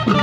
வணக்கம்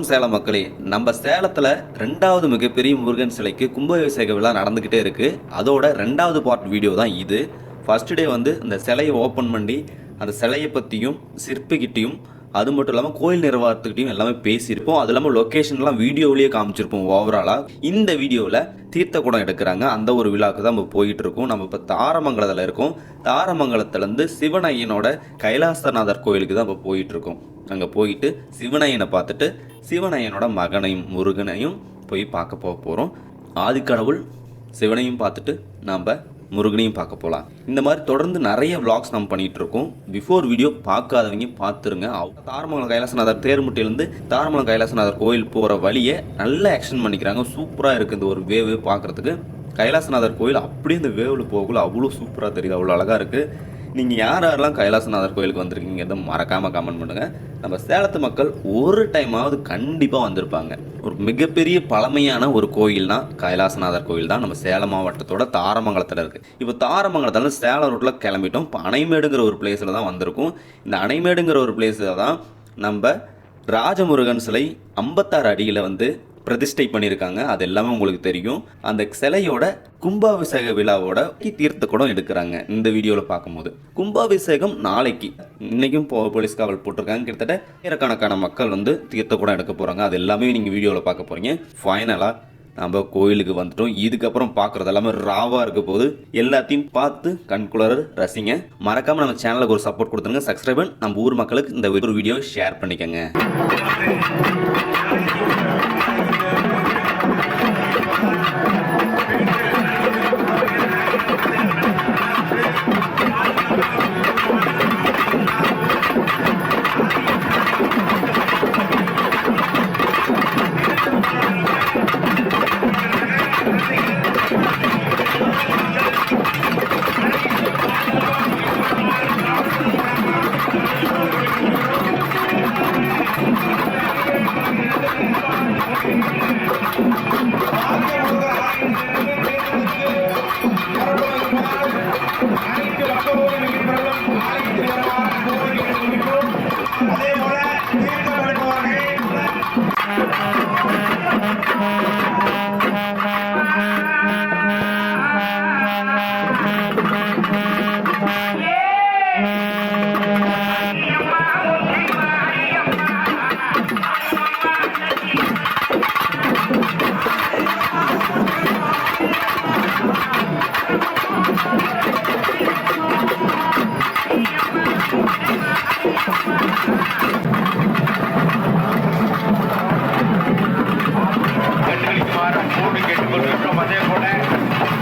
சேலம் மக்களே. நம்ம சேலத்தில் 2வது மிகப்பெரிய முருகன் சிலைக்கு கும்பாபிஷேக விழா நடந்துக்கிட்டே இருக்குது. அதோட 2வது பார்ட் வீடியோ தான் இது. ஃபர்ஸ்ட் டே வந்து இந்த சிலையை ஓப்பன் பண்ணி அந்த சிலையை பற்றியும் சிற்பிக்கிட்டையும் அது மட்டும் இல்லாமல் கோயில் நிர்வாகத்துக்கிட்டையும் எல்லாமே பேசியிருப்போம். அது இல்லாமல் லொக்கேஷன்லாம் வீடியோவிலேயே காமிச்சிருப்போம். ஓவராலாக இந்த வீடியோவில் தீர்த்த குடம் எடுக்கிறாங்க. அந்த ஒரு விழாவுக்கு தான் நம்ம போயிட்டுருக்கோம். நம்ம இப்போ தாரமங்கலத்தில் இருக்கோம். தாரமங்கலத்துலேருந்து சிவனையனோட கைலாசநாதர் கோயிலுக்கு தான் இப்போ போயிட்டுருக்கோம். அங்கே போயிட்டு சிவனையனை பார்த்துட்டு சிவனையனோட மகனையும் முருகனையும் போய் பார்க்க போகிறோம். ஆதிக்கடவுள் சிவனையும் பார்த்துட்டு நம்ம முருகனையும் பார்க்க போகலாம். இந்த மாதிரி தொடர்ந்து நிறைய விளாக்ஸ் நம்ம பண்ணிகிட்டு இருக்கோம். பிஃபோர் வீடியோ பார்க்காதவங்க பார்த்துருங்க. தாரமங்கலம் கைலாசநாதர் தேர்முட்டிலேருந்து தாரமங்கலம் கைலாசநாதர் கோயில் போகிற வழியை நல்லா ஆக்ஷன் பண்ணிக்கிறாங்க. சூப்பராக இருக்குது இந்த ஒரு வேவு பார்க்குறதுக்கு. கைலாசநாதர் கோயில் அப்படியே இந்த வேவில் போகல அவ்வளோ சூப்பராக தெரியுது, அவ்வளோ அழகாக இருக்குது. நீங்கள் யாரெல்லாம் கைலாசநாதர் கோயிலுக்கு வந்திருக்கீங்க எதுவும் மறக்காமல் கமெண்ட் பண்ணுங்கள். நம்ம சேலத்து மக்கள் ஒரு டைமாவது கண்டிப்பாக வந்திருப்பாங்க. ஒரு மிகப்பெரிய பழமையான ஒரு கோயில்னா கைலாசநாதர் கோயில் தான். நம்ம சேலம் மாவட்டத்தோட தாரமங்கலத்தில் இருக்குது. இப்போ தாரமங்கலத்தில் சேலம் ரோட்டில் கிளம்பிட்டோம். இப்போ அணைமேடுங்கிற ஒரு பிளேஸில் தான் வந்திருக்கும். இந்த அணைமேடுங்கிற ஒரு பிளேஸில் தான் நம்ம ராஜமுருகன் சிலை 56 அடியில் வந்து பிரதிஷ்டை பண்ணியிருக்காங்க. அது எல்லாமே உங்களுக்கு தெரியும். அந்த சிலையோட கும்பாபிஷேக விழாவோட தீர்த்த குடம் எடுக்கிறாங்க. இந்த வீடியோவில் பார்க்கும்போது கும்பாபிஷேகம் நாளைக்கு, இன்னைக்கும் போலீஸ் காவல் போட்டிருக்காங்க. கிட்டத்தட்ட ஆயிரக்கணக்கான மக்கள் வந்து தீர்த்த குடம் எடுக்க போகிறாங்க. அது எல்லாமே நீங்கள் வீடியோவில் பார்க்க போகிறீங்க. ஃபைனலாக நம்ம கோயிலுக்கு வந்துட்டோம். இதுக்கப்புறம் பார்க்குறது எல்லாமே ராவாக இருக்க போது எல்லாத்தையும் பார்த்து கண்குளர் ரசிங்க. மறக்காமல் நம்ம சேனலுக்கு ஒரு சப்போர்ட் கொடுத்துருங்க. சப்ஸ்கிரைபர் நம்ம ஊர் மக்களுக்கு இந்த ஒரு வீடியோ ஷேர் பண்ணிக்கோங்க.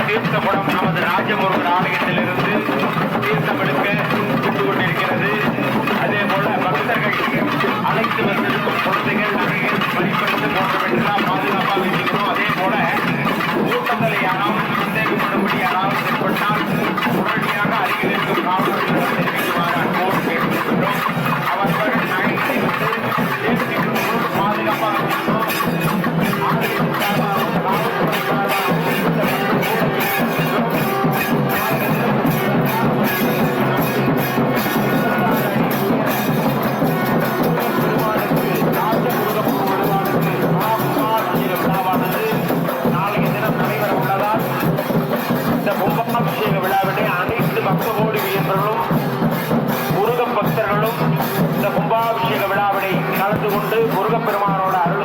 தீர்த்தகுடம் நமது ராஜமுருகன் ஆலயத்திலிருந்து தீர்த்தமெடுக்க சென்று கொண்டிருக்கிறது. அதே போல பக்தர்கள் அழைத்து வந்திருக்கும் குழந்தைகள் நகைகள் வழிபடுத்து போன்றவற்றெல்லாம் பாதுகாப்பாக இருக்கிறோம். அதே போல கூட்டங்களை யாராவது சந்தேகப்படும்படி யாராவது ஏற்பட்டால் உடனடியாக அருகில் இருக்கும் காவலர்களிடம் தெரிவிக்குமாறு அன்போடு கேட்டுக்கொள்கிறோம். அவர்கள் நகைகளை வந்து தேர்ச்சிக்கு பாதுகாப்பாக இருக்கிறோம். கும்பாபிஷேக விழாவிலே அனைத்து பக்தகோடி வீரர்களும் முருகப் பக்தர்களும் இந்த கும்பாபிஷேக விழாவினை கலந்து கொண்டு முருகப்பெருமானோட அருள்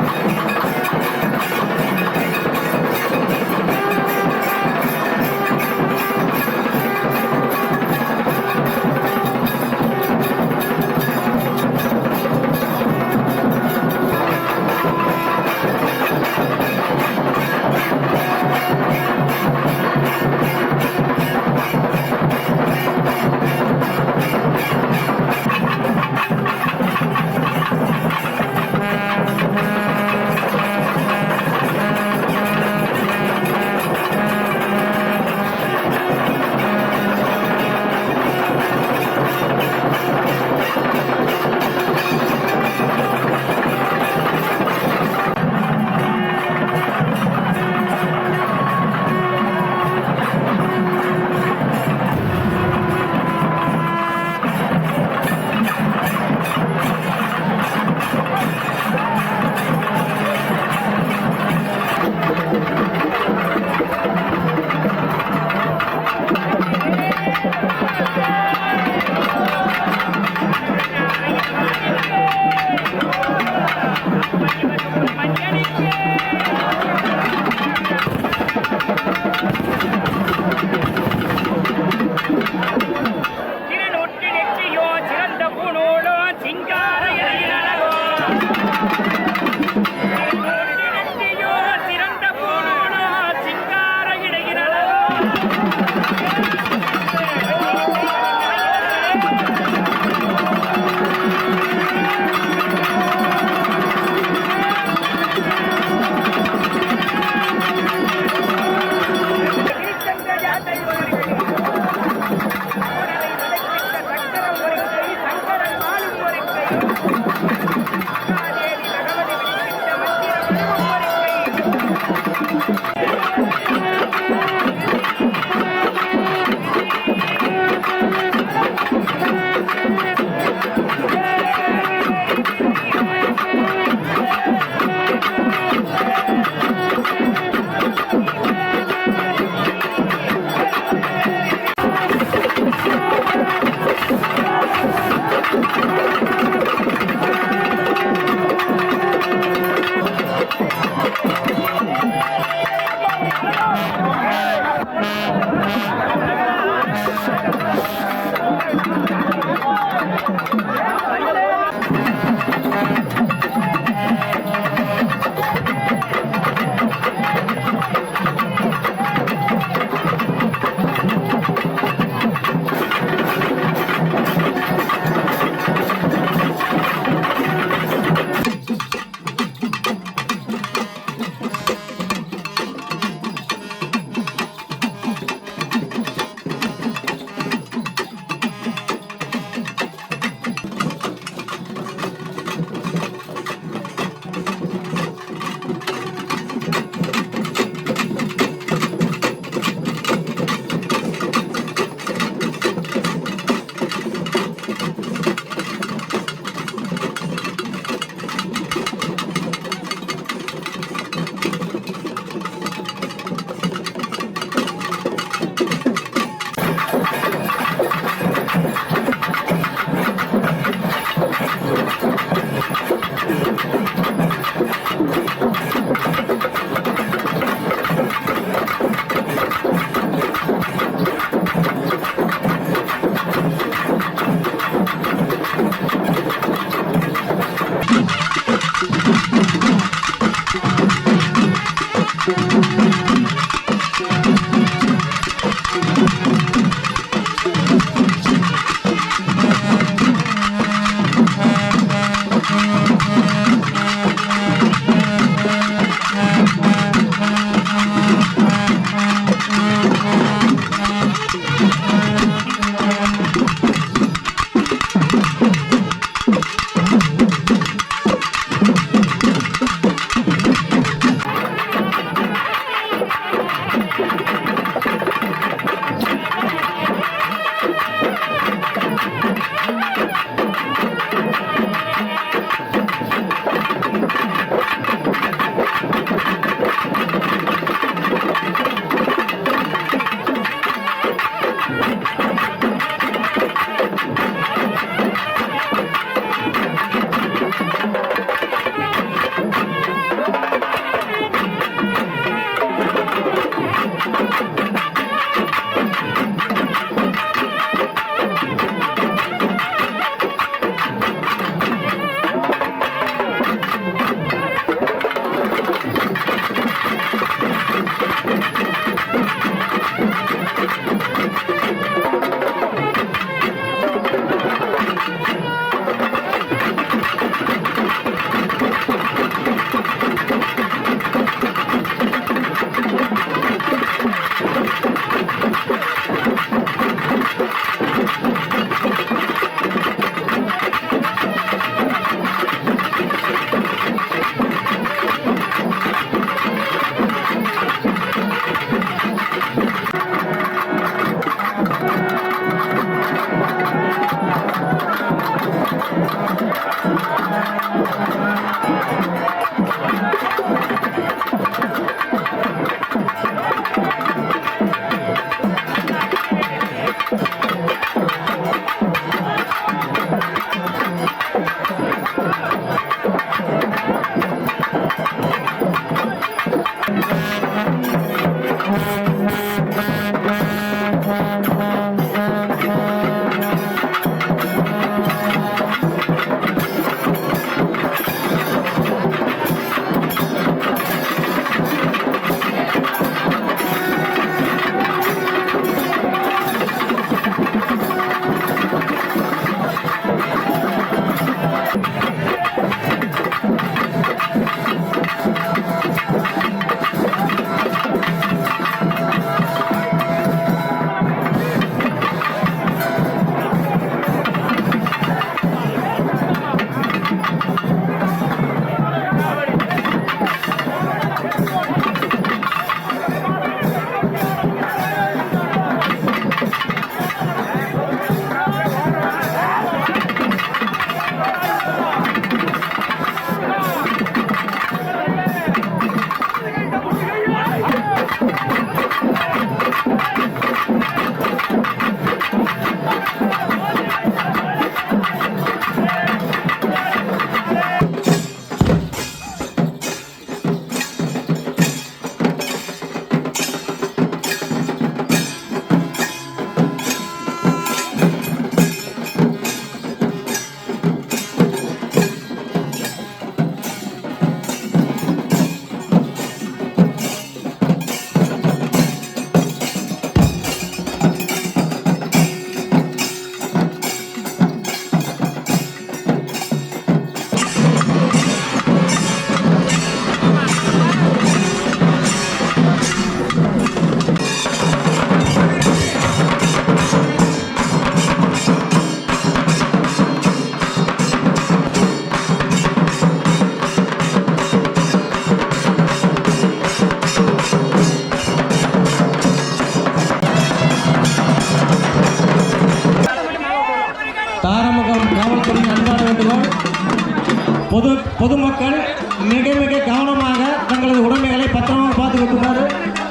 மிக மிக கவனமாக தங்களது உடைமைகளை பத்திரமாக பார்த்து கொள்ளுமாறு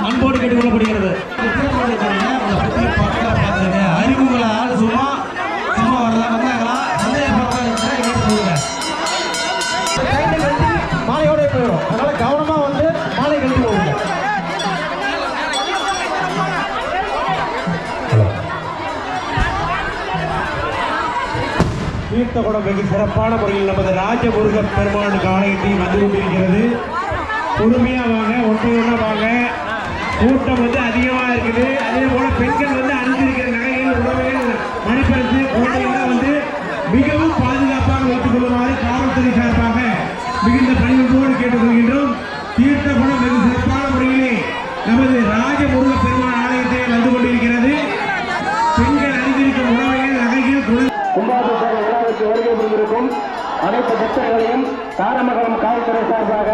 அன்போடு கேட்டுக்கொள்ளப்படுகிறது. அறிவுகளால் சும்மா சும்மா வந்தாங்களா மாலையோட போயிடும். அதனால கவனமா வந்து மாலை கழித்து போகுங்க. தீர்த்தகுடம் வெகு சிறப்பான முறையில் நமது ராஜமுருக பெருமானுக்கு ஆலயத்தை வந்து கொண்டிருக்கிறது. பொறுமையா வாங்க, ஒன்றையொன்னா வாங்க. கூட்டம் வந்து அதிகமா இருக்குது. அதே போல பெண்கள் வந்து அணிந்திருக்கிற நகைகள், உணவுகள், மணிப்பரிசு குழந்தைகள்லாம் வந்து மிகவும் பாதுகாப்பாக வைத்துக் கொள்ளுமாறு காவல்துறை சார்பாக மிகுந்த பணிவோடு கேட்டுக்கொள்கின்றோம். தீர்த்தகுடம் வெகு சிறப்பான முறையிலே நமது ராஜமுருக பெருமான் ஆலயத்தை வந்து கொண்டிருக்கிறது. பெண்கள் அணிந்திருக்கும் உணவுகள், நகைகள், கும்பாபிஷேக விழாவுக்கு வருகை புரிந்திருக்கும் அனைத்து பக்தர்களையும் தாரமங்கலம் காவல்துறை சார்பாக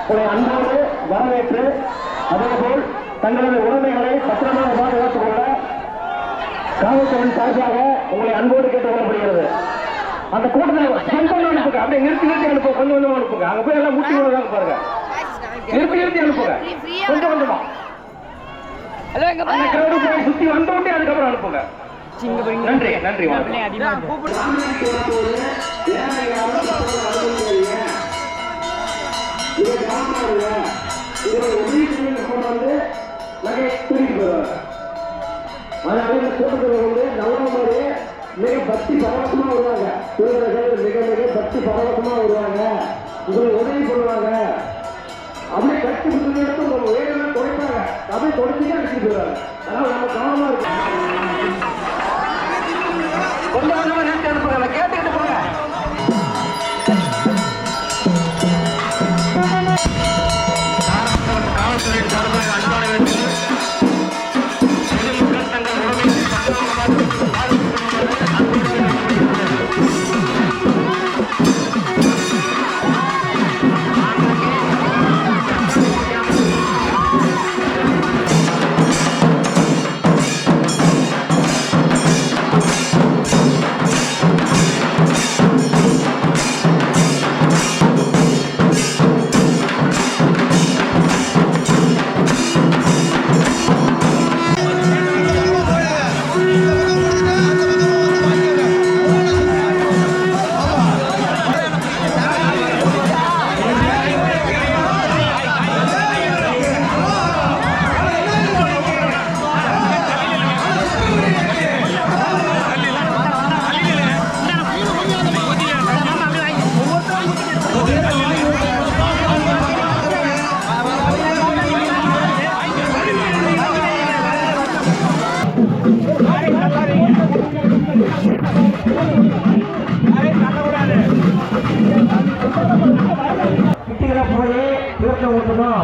உங்களை அன்போடு வரவேற்று அதேபோல் தங்களது உடைமைகளை பத்திரமாக பாதுகாத்துக் கொள்ள காவல்துறை சார்பாக உங்களை அன்போடு கேட்டுக் கொள்ளப்படுகிறது. அந்த கூட்டத்தில் அனுப்புங்க, அப்படியே நிறுத்தி அனுப்புங்க, கொஞ்சம் கொஞ்சமா அனுப்புங்க. அங்க போய் எல்லாம் மூட்டி விடுறதாங்க பாருங்க. நிறுத்தி அனுப்புங்க, கொஞ்சம் கொஞ்சமா. அந்த கிரௌடு போய் சுத்தி வந்தோடனே அதுக்கப்புறம் அனுப்புங்க. நன்றி நன்றி. மிக பக்தி பரவசமா வருவாங்க. திருவர்கள் மிக மிக பக்தி பரவசமா வருவாங்க. உங்களை உதவி பண்ணுவாங்க. அப்படியே கட்டி கொடுத்து எடுத்து உங்க வேலையெல்லாம் குறைப்பாங்க. அப்படியே தொடர்ச்சியா அடிச்சுட்டு போயிடுவாங்க. அதனால நம்ம கவனமா இருக்கு. கொஞ்சம் கொஞ்சமா நிறுத்தி அனுப்புங்க, கேட்டுக்கிட்டு போங்க. காவல்துறை சார்பாக அன்பான வேண்டுகோள். பொதுமக்கள் தங்கள் உடமையை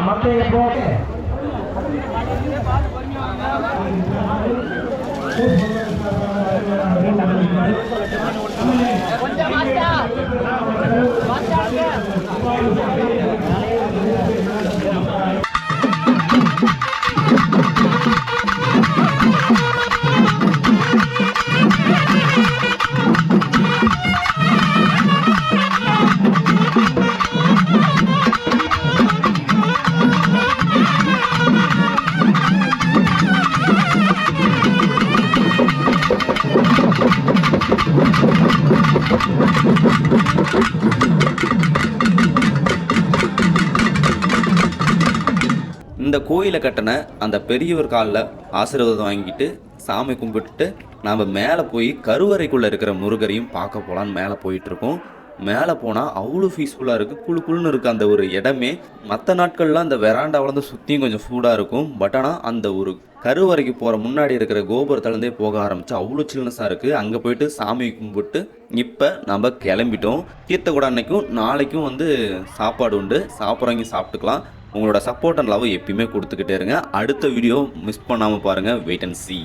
மற்ற இந்த கோயிலை கட்டின அந்த பெரியவர் காலில் ஆசீர்வாதம் வாங்கிட்டு சாமி கும்பிட்டுட்டு நாம் மேலே போய் கருவறைக்குள்ளே இருக்கிற முருகரையும் பார்க்க போகலான்னு மேலே போயிட்டுருக்கோம். மேலே போனால் அவ்வளோ பீஸ்ஃபுல்லாக இருக்குது. குழுன்னு இருக்குது அந்த ஒரு இடமே. மற்ற நாட்கள்லாம் அந்த வெராண்டாவில் வந்து சுற்றியும் கொஞ்சம் சூடாக இருக்கும். பட் ஆனால் அந்த ஒரு கருவறைக்கு போகிற முன்னாடி இருக்கிற கோபுரத்துலேருந்தே போக ஆரம்பித்து அவ்வளோ சில்னஸாக இருக்குது. அங்கே போயிட்டு சாமி கும்பிட்டு இப்போ நம்ம கிளம்பிட்டோம். தீர்த்தகுடம் அன்னைக்கும் நாளைக்கும் வந்து சாப்பாடு உண்டு. சாப்பிட்றவங்க சாப்பிட்டுக்கலாம். உங்களோட சப்போர்ட் அண்ட் லவ் எப்பயுமே கொடுத்துக்கிட்டே இருங்க. அடுத்த வீடியோ மிஸ் பண்ணாமல் பாருங்கள். Wait and sea.